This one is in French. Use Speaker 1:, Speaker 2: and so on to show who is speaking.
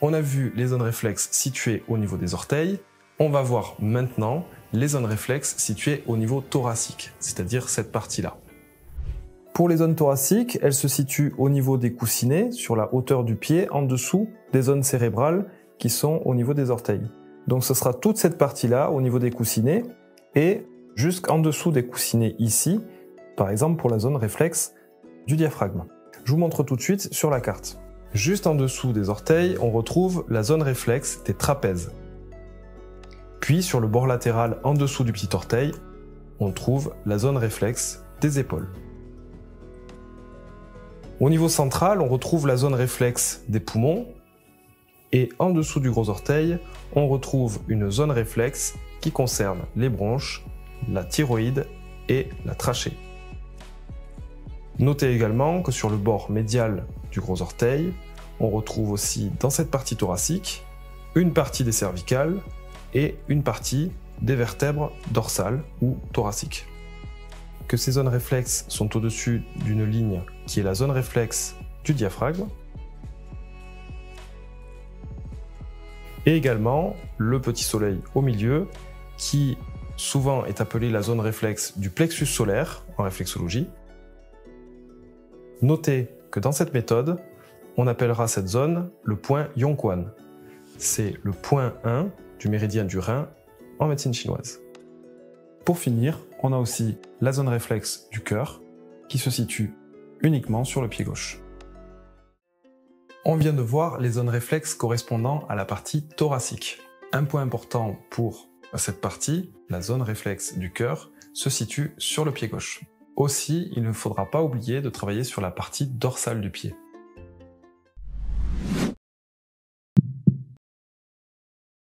Speaker 1: On a vu les zones réflexes situées au niveau des orteils. On va voir maintenant les zones réflexes situées au niveau thoracique, c'est-à-dire cette partie-là. Pour les zones thoraciques, elles se situent au niveau des coussinets, sur la hauteur du pied, en dessous des zones cérébrales qui sont au niveau des orteils. Donc ce sera toute cette partie-là au niveau des coussinets et jusqu'en dessous des coussinets ici, par exemple pour la zone réflexe du diaphragme. Je vous montre tout de suite sur la carte. Juste en dessous des orteils, on retrouve la zone réflexe des trapèzes. Puis sur le bord latéral en dessous du petit orteil, on trouve la zone réflexe des épaules. Au niveau central, on retrouve la zone réflexe des poumons et en dessous du gros orteil, on retrouve une zone réflexe qui concerne les bronches, la thyroïde et la trachée. Notez également que sur le bord médial du gros orteil, on retrouve aussi dans cette partie thoracique une partie des cervicales et une partie des vertèbres dorsales ou thoraciques. Que ces zones réflexes sont au-dessus d'une ligne qui est la zone réflexe du diaphragme, et également le petit soleil au milieu qui souvent est appelé la zone réflexe du plexus solaire en réflexologie. Notez que dans cette méthode, on appellera cette zone le point Yongquan. C'est le point 1 du méridien du rein en médecine chinoise. Pour finir, on a aussi la zone réflexe du cœur qui se situe uniquement sur le pied gauche. On vient de voir les zones réflexes correspondant à la partie thoracique. Un point important pour cette partie, la zone réflexe du cœur, se situe sur le pied gauche. Aussi, il ne faudra pas oublier de travailler sur la partie dorsale du pied.